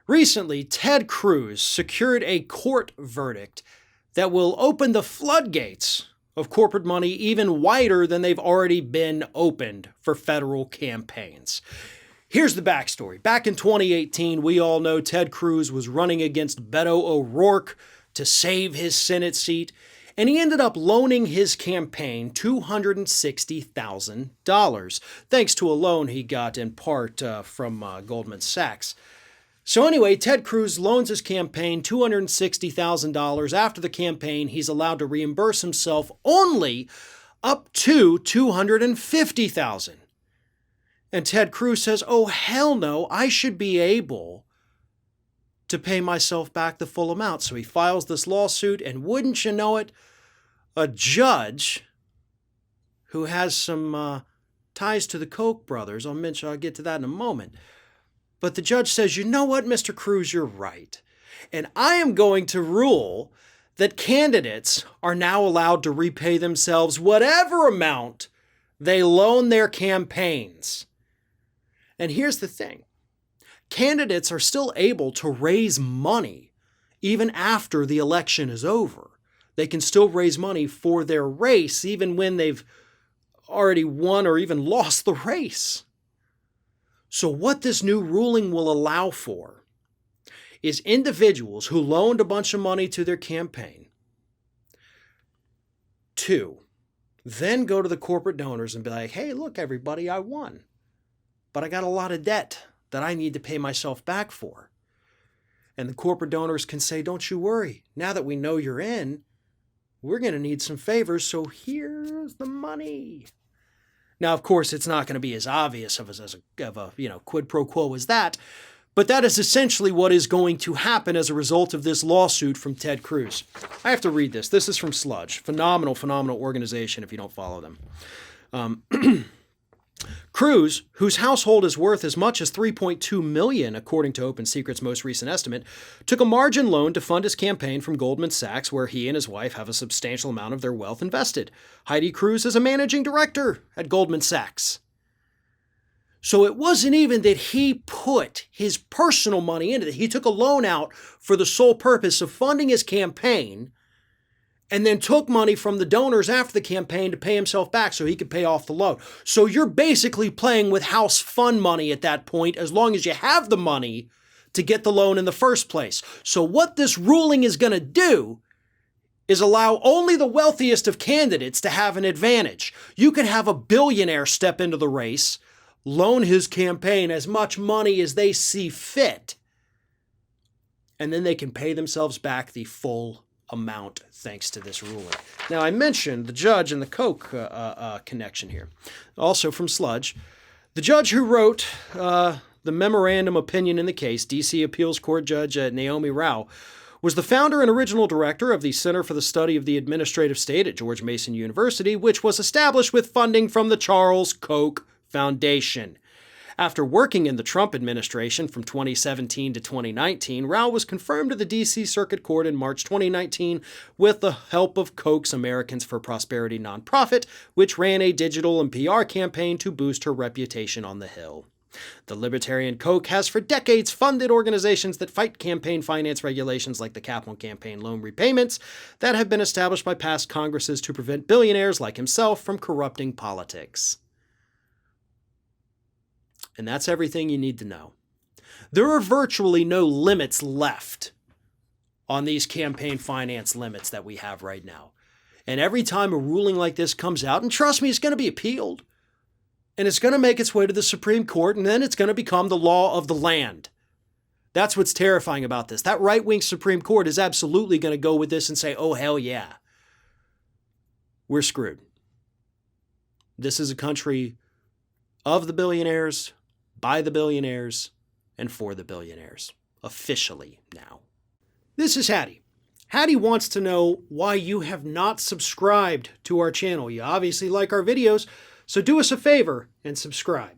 Recently, Ted Cruz secured a court verdict that will open the floodgates of corporate money even wider than they've already been opened for federal campaigns. Here's the backstory. Back in 2018, we all know Ted Cruz was running against Beto O'Rourke to save his Senate seat, and he ended up loaning his campaign $260,000, thanks to a loan he got in part from Goldman Sachs. So anyway, Ted Cruz loans his campaign $260,000. After the campaign, he's allowed to reimburse himself only up to $250,000. And Ted Cruz says, oh, hell no, I should be able to pay myself back the full amount. So he files this lawsuit, and wouldn't you know it, a judge who has some ties to the Koch brothers, I'll get to that in a moment, but the judge says, you know what, Mr. Cruz, you're right. And I am going to rule that candidates are now allowed to repay themselves whatever amount they loan their campaigns. And here's the thing. Candidates are still able to raise money even after the election is over. They can still raise money for their race even when they've already won or even lost the race. So what this new ruling will allow for is individuals who loaned a bunch of money to their campaign to then go to the corporate donors and be like, hey, look, everybody, I won, but I got a lot of debt that I need to pay myself back for. And the corporate donors can say, don't you worry. Now that we know you're in, we're going to need some favors, so here's the money. Now, of course, it's not going to be as obvious of a quid pro quo as that, but that is essentially what is going to happen as a result of this lawsuit from Ted Cruz. I have to read this. This is from Sludge. Phenomenal organization if you don't follow them. Cruz, whose household is worth as much as $3.2 million, according to Open Secret's most recent estimate, took a margin loan to fund his campaign from Goldman Sachs, where he and his wife have a substantial amount of their wealth invested. Heidi Cruz is a managing director at Goldman Sachs. So it wasn't even that he put his personal money into it. He took a loan out for the sole purpose of funding his campaign, and then took money from the donors after the campaign to pay himself back so he could pay off the loan. So you're basically playing with house fund money at that point, as long as you have the money to get the loan in the first place. So what this ruling is going to do is allow only the wealthiest of candidates to have an advantage. You can have a billionaire step into the race, loan his campaign as much money as they see fit, and then they can pay themselves back the full amount thanks to this ruling. Now, I mentioned the judge and the Koch connection here. Also from Sludge, the judge who wrote the memorandum opinion in the case, D.C. Appeals Court Judge Naomi Rao, was the founder and original director of the Center for the Study of the Administrative State at George Mason University, which was established with funding from the Charles Koch Foundation. After working in the Trump administration from 2017 to 2019, Rao was confirmed to the D.C. Circuit Court in March 2019 with the help of Koch's Americans for Prosperity nonprofit, which ran a digital and PR campaign to boost her reputation on the Hill. The Libertarian Koch has for decades funded organizations that fight campaign finance regulations like the cap on campaign loan repayments that have been established by past Congresses to prevent billionaires like himself from corrupting politics. And that's everything you need to know. There are virtually no limits left on these campaign finance limits that we have right now. And every time a ruling like this comes out, and trust me, it's going to be appealed, and it's going to make its way to the Supreme Court, and then it's going to become the law of the land. That's what's terrifying about this. That right-wing Supreme Court is absolutely going to go with this and say, oh, hell yeah, we're screwed. This is a country of the billionaires, by the billionaires, and for the billionaires. Officially now. This is Hattie. Hattie wants to know why you have not subscribed to our channel. You obviously like our videos, so do us a favor and subscribe.